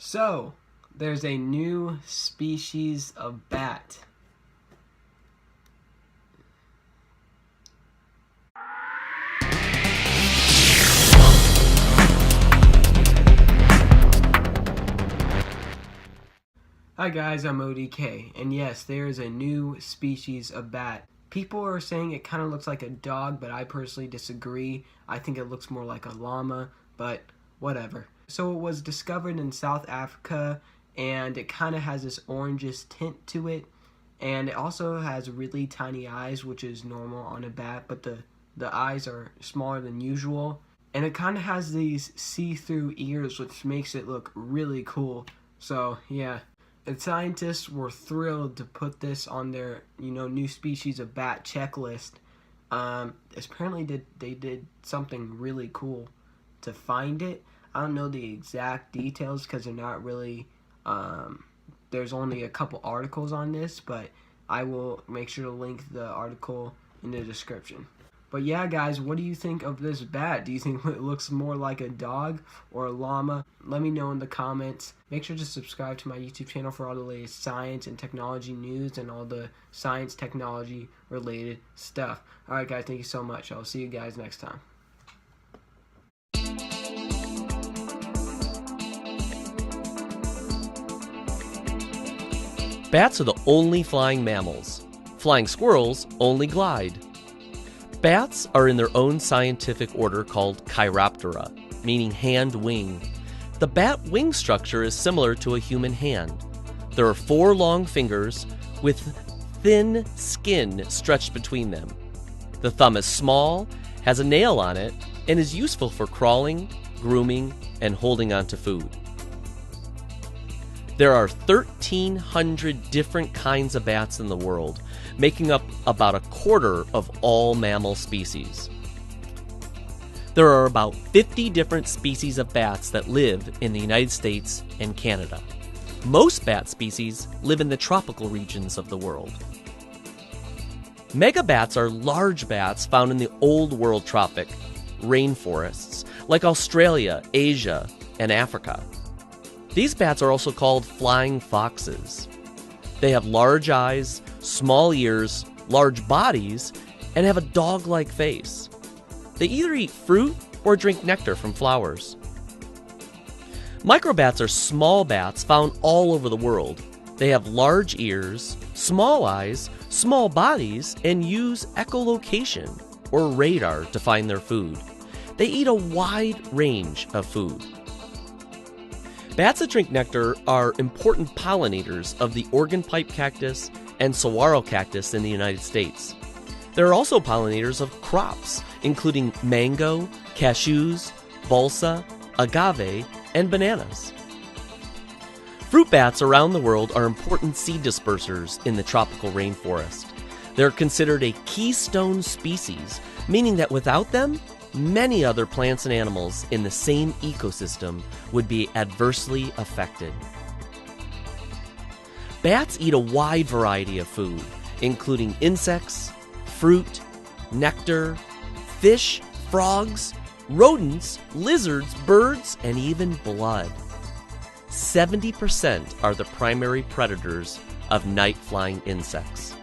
So, there's a new species of bat. Hi guys, I'm ODK, and yes, there is a new species of bat. People are saying it kind of looks like a dog, but I personally disagree. I think it looks more like a llama, but whatever. So it was discovered in South Africa, and it kind of has this orangish tint to it, and it also has really tiny eyes, which is normal on a bat, but the eyes are smaller than usual. And it kind of has these see-through ears, which makes it look really cool. So, yeah. And scientists were thrilled to put this on their, new species of bat checklist. Apparently they did something really cool to find it. I don't know the exact details because they're not really, there's only a couple articles on this, but I will make sure to link the article in the description. But yeah, guys, what do you think of this bat? Do you think it looks more like a dog or a llama? Let me know in the comments. Make sure to subscribe to my YouTube channel for all the latest science and technology news and all the science technology related stuff. Alright guys, thank you so much. I'll see you guys next time. Bats are the only flying mammals. Flying squirrels only glide. Bats are in their own scientific order called Chiroptera, meaning hand wing. The bat wing structure is similar to a human hand. There are 4 long fingers with thin skin stretched between them. The thumb is small, has a nail on it, and is useful for crawling, grooming, and holding onto food. There are 1,300 different kinds of bats in the world, making up about a quarter of all mammal species. There are about 50 different species of bats that live in the United States and Canada. Most bat species live in the tropical regions of the world. Megabats are large bats found in the Old World tropic rainforests, like Australia, Asia, and Africa. These bats are also called flying foxes. They have large eyes, small ears, large bodies, and have a dog-like face. They either eat fruit or drink nectar from flowers. Microbats are small bats found all over the world. They have large ears, small eyes, small bodies, and use echolocation, or radar, to find their food. They eat a wide range of food. Bats that drink nectar are important pollinators of the organ pipe cactus and saguaro cactus in the United States. They're also pollinators of crops, including mango, cashews, balsa, agave, and bananas. Fruit bats around the world are important seed dispersers in the tropical rainforest. They're considered a keystone species, meaning that without them, many other plants and animals in the same ecosystem would be adversely affected. Bats eat a wide variety of food, including insects, fruit, nectar, fish, frogs, rodents, lizards, birds, and even blood. 70% are the primary predators of night-flying insects.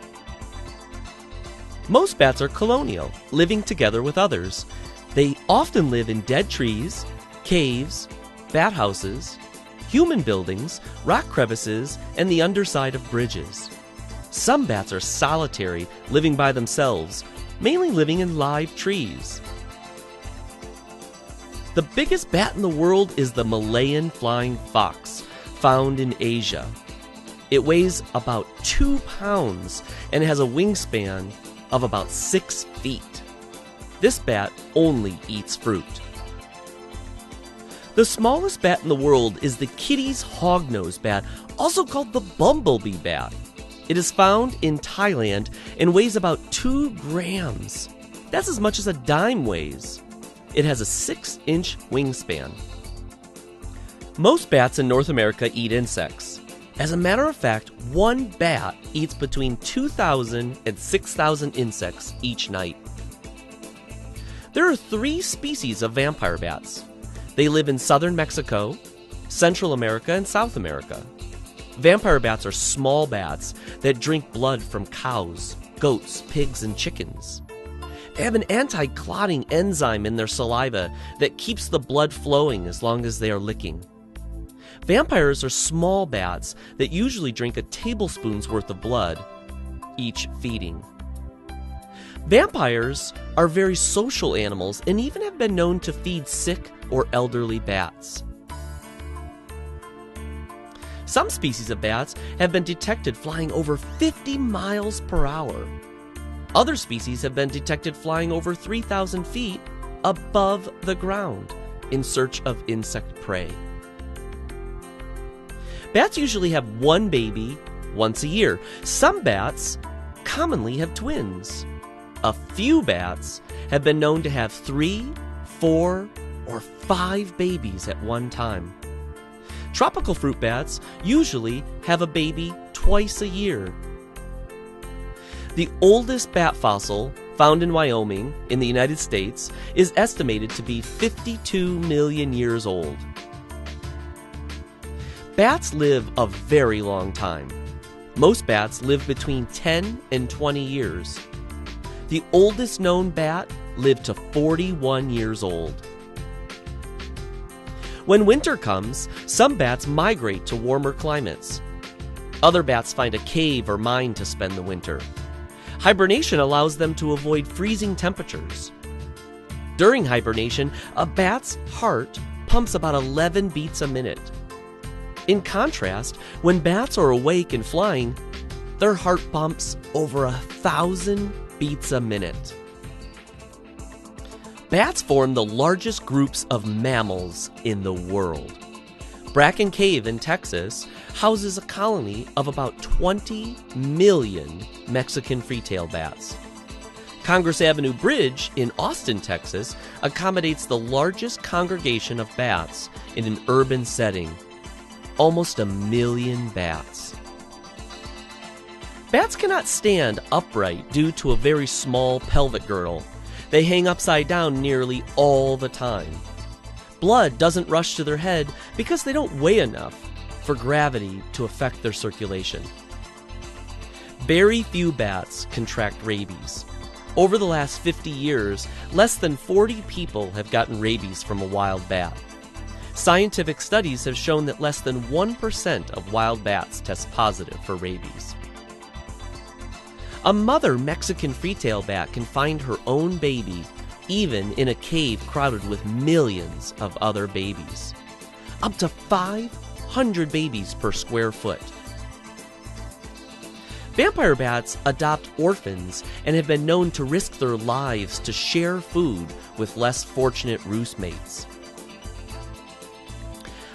Most bats are colonial, living together with others. They often live in dead trees, caves, bat houses, human buildings, rock crevices, and the underside of bridges. Some bats are solitary, living by themselves, mainly living in live trees. The biggest bat in the world is the Malayan flying fox, found in Asia. It weighs about 2 pounds and has a wingspan of about 6 feet. This bat only eats fruit. The smallest bat in the world is the Kitti's hognose bat, also called the bumblebee bat. It is found in Thailand and weighs about 2 grams. That's as much as a dime weighs. It has a 6-inch wingspan. Most bats in North America eat insects. As a matter of fact, one bat eats between 2,000 and 6,000 insects each night. There are 3 species of vampire bats. They live in southern Mexico, Central America, and South America. Vampire bats are small bats that drink blood from cows, goats, pigs, and chickens. They have an anti-clotting enzyme in their saliva that keeps the blood flowing as long as they are licking. Vampires are small bats that usually drink a tablespoon's worth of blood each feeding. Vampires are very social animals and even have been known to feed sick or elderly bats. Some species of bats have been detected flying over 50 miles per hour. Other species have been detected flying over 3,000 feet above the ground in search of insect prey. Bats usually have one baby once a year. Some bats commonly have twins. A few bats have been known to have 3, 4, or 5 babies at one time. Tropical fruit bats usually have a baby twice a year. The oldest bat fossil found in Wyoming in the United States is estimated to be 52 million years old. Bats live a very long time. Most bats live between 10 and 20 years. The oldest known bat lived to 41 years old. When winter comes, some bats migrate to warmer climates. Other bats find a cave or mine to spend the winter. Hibernation allows them to avoid freezing temperatures. During hibernation, a bat's heart pumps about 11 beats a minute. In contrast, when bats are awake and flying, their heart pumps over 1,000 beats a minute. Bats form the largest groups of mammals in the world. Bracken Cave in Texas houses a colony of about 20 million Mexican free-tailed bats. Congress Avenue Bridge in Austin, Texas accommodates the largest congregation of bats in an urban setting. Almost 1 million bats. Bats cannot stand upright due to a very small pelvic girdle. They hang upside down nearly all the time. Blood doesn't rush to their head because they don't weigh enough for gravity to affect their circulation. Very few bats contract rabies. Over the last 50 years, less than 40 people have gotten rabies from a wild bat. Scientific studies have shown that less than 1% of wild bats test positive for rabies. A mother Mexican free-tailed bat can find her own baby even in a cave crowded with millions of other babies. Up to 500 babies per square foot. Vampire bats adopt orphans and have been known to risk their lives to share food with less fortunate roost mates.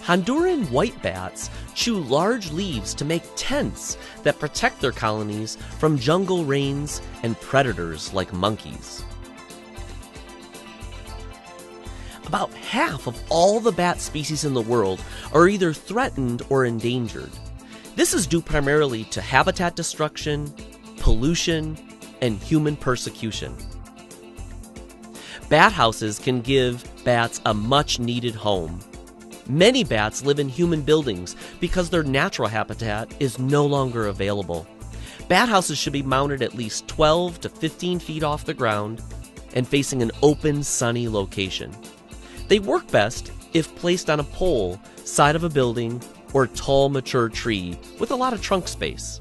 Honduran white bats chew large leaves to make tents that protect their colonies from jungle rains and predators like monkeys. About half of all the bat species in the world are either threatened or endangered. This is due primarily to habitat destruction, pollution, and human persecution. Bat houses can give bats a much-needed home. Many bats live in human buildings because their natural habitat is no longer available. Bat houses should be mounted at least 12 to 15 feet off the ground and facing an open, sunny location. They work best if placed on a pole, side of a building, or tall, mature tree with a lot of trunk space.